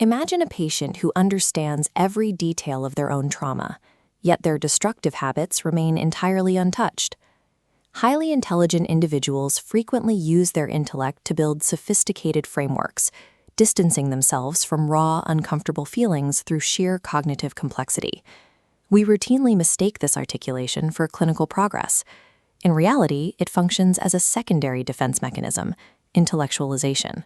Imagine a patient who understands every detail of their own trauma, yet their destructive habits remain entirely untouched. Highly intelligent individuals frequently use their intellect to build sophisticated frameworks, distancing themselves from raw, uncomfortable feelings through sheer cognitive complexity. We routinely mistake this articulation for clinical progress. In reality, it functions as a secondary defense mechanism, intellectualization.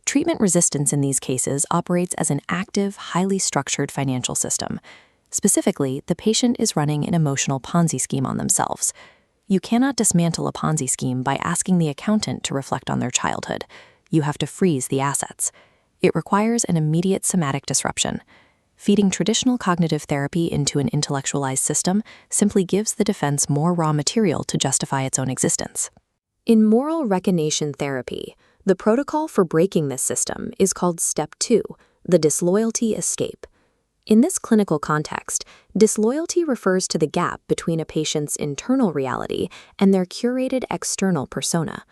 Treatment resistance in these cases operates as an active, highly structured financial system. Specifically, the patient is running an emotional Ponzi scheme on themselves. You cannot dismantle a Ponzi scheme by asking the accountant to reflect on their childhood. You have to freeze the assets. It requires an immediate somatic disruption. Feeding traditional cognitive therapy into an intellectualized system simply gives the defense more raw material to justify its own existence. In moral reconation therapy, the protocol for breaking this system is called Step 2, the disloyalty escape. In this clinical context, disloyalty refers to the gap between a patient's internal reality and their curated external persona.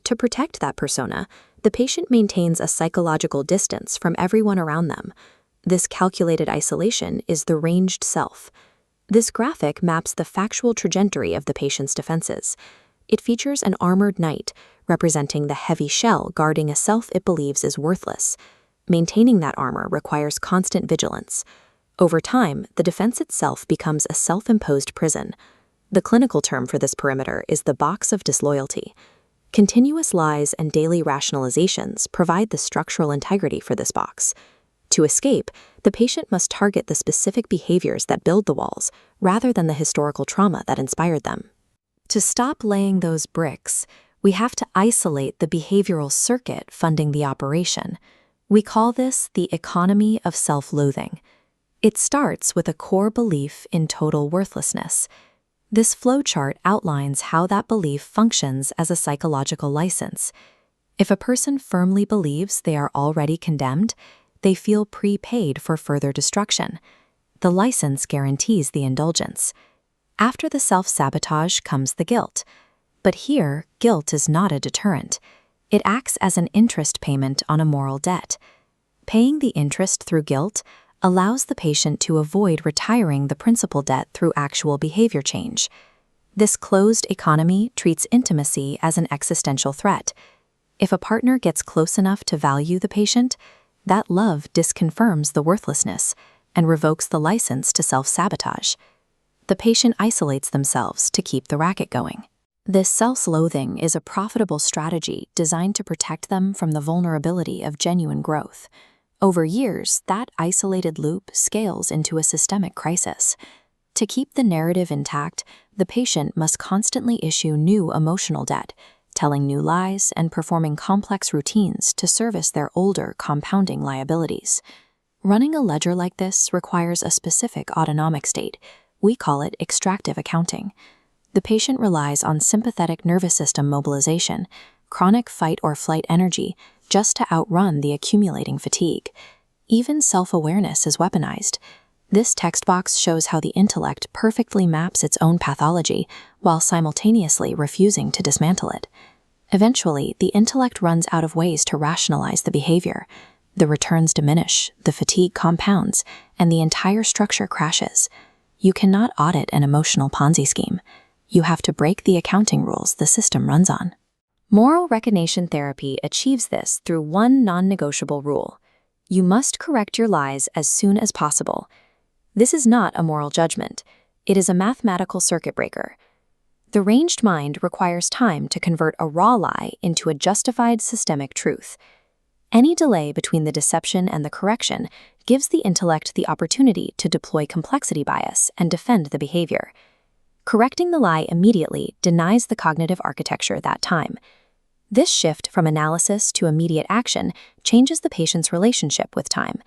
To protect that persona, the patient maintains a psychological distance from everyone around them. This calculated isolation is the ranged self. This graphic maps the factual trajectory of the patient's defenses. It features an armored knight, representing the heavy shell guarding a self it believes is worthless. Maintaining that armor requires constant vigilance. Over time, the defense itself becomes a self-imposed prison. The clinical term for this perimeter is the box of disloyalty. Continuous lies and daily rationalizations provide the structural integrity for this box. To escape, the patient must target the specific behaviors that build the walls, rather than the historical trauma that inspired them. To stop laying those bricks, we have to isolate the behavioral circuit funding the operation. We call this the economy of self-loathing. It starts with a core belief in total worthlessness. This flowchart outlines how that belief functions as a psychological license. If a person firmly believes they are already condemned, they feel prepaid for further destruction. The license guarantees the indulgence. After the self-sabotage comes the guilt. But here, guilt is not a deterrent. It acts as an interest payment on a moral debt. Paying the interest through guilt allows the patient to avoid retiring the principal debt through actual behavior change. This closed economy treats intimacy as an existential threat. If a partner gets close enough to value the patient, that love disconfirms the worthlessness and revokes the license to self-sabotage. The patient isolates themselves to keep the racket going. This self-loathing is a profitable strategy designed to protect them from the vulnerability of genuine growth. Over years, that isolated loop scales into a systemic crisis. To keep the narrative intact, the patient must constantly issue new emotional debt, telling new lies and performing complex routines to service their older, compounding liabilities. Running a ledger like this requires a specific autonomic state. We call it extractive accounting. The patient relies on sympathetic nervous system mobilization, chronic fight or flight energy, just to outrun the accumulating fatigue. Even self-awareness is weaponized. This text box shows how the intellect perfectly maps its own pathology while simultaneously refusing to dismantle it. Eventually, the intellect runs out of ways to rationalize the behavior. The returns diminish, the fatigue compounds, and the entire structure crashes. You cannot audit an emotional Ponzi scheme. You have to break the accounting rules the system runs on. Moral reconation therapy achieves this through one non-negotiable rule. You must correct your lies as soon as possible. This is not a moral judgment. It is a mathematical circuit breaker. The ranged mind requires time to convert a raw lie into a justified systemic truth. Any delay between the deception and the correction gives the intellect the opportunity to deploy complexity bias and defend the behavior. Correcting the lie immediately denies the cognitive architecture that time. This shift from analysis to immediate action changes the patient's relationship with time.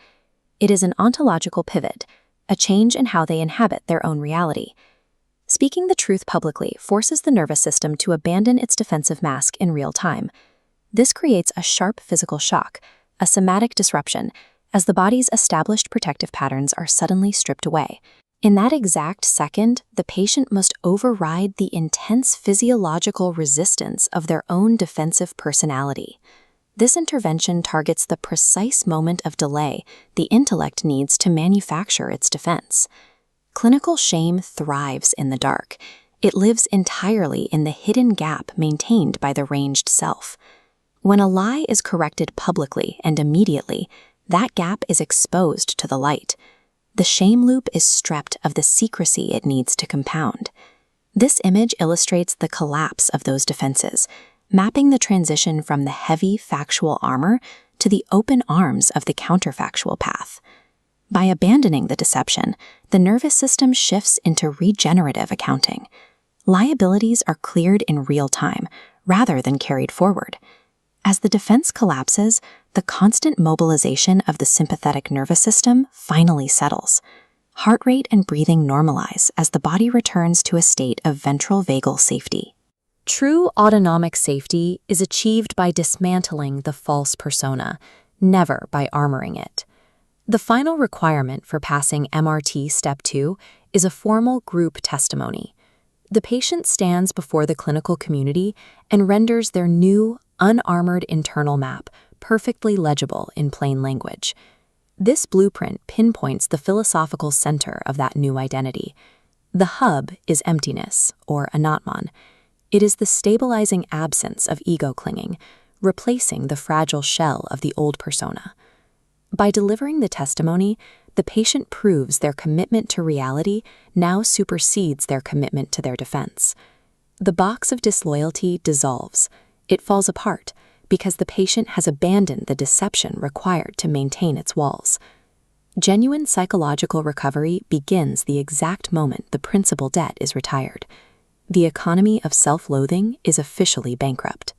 It is an ontological pivot, a change in how they inhabit their own reality. Speaking the truth publicly forces the nervous system to abandon its defensive mask in real time. This creates a sharp physical shock, a somatic disruption, as the body's established protective patterns are suddenly stripped away. In that exact second, the patient must override the intense physiological resistance of their own defensive personality. This intervention targets the precise moment of delay the intellect needs to manufacture its defense. Clinical shame thrives in the dark. It lives entirely in the hidden gap maintained by the ranged self. When a lie is corrected publicly and immediately, that gap is exposed to the light. The shame loop is stripped of the secrecy it needs to compound. This image illustrates the collapse of those defenses, mapping the transition from the heavy factual armor to the open arms of the counterfactual path. By abandoning the deception, the nervous system shifts into regenerative accounting. Liabilities are cleared in real time, rather than carried forward. As the defense collapses, the constant mobilization of the sympathetic nervous system finally settles. Heart rate and breathing normalize as the body returns to a state of ventral vagal safety. True autonomic safety is achieved by dismantling the false persona, never by armoring it. The final requirement for passing MRT Step 2 is a formal group testimony. The patient stands before the clinical community and renders their new, unarmored internal map perfectly legible in plain language. This blueprint pinpoints the philosophical center of that new identity. The hub is emptiness, or anatman. It is the stabilizing absence of ego clinging, replacing the fragile shell of the old persona. By delivering the testimony, the patient proves their commitment to reality now supersedes their commitment to their defense. The box of disloyalty dissolves. It falls apart because the patient has abandoned the deception required to maintain its walls. Genuine psychological recovery begins the exact moment the principal debt is retired. The economy of self-loathing is officially bankrupt.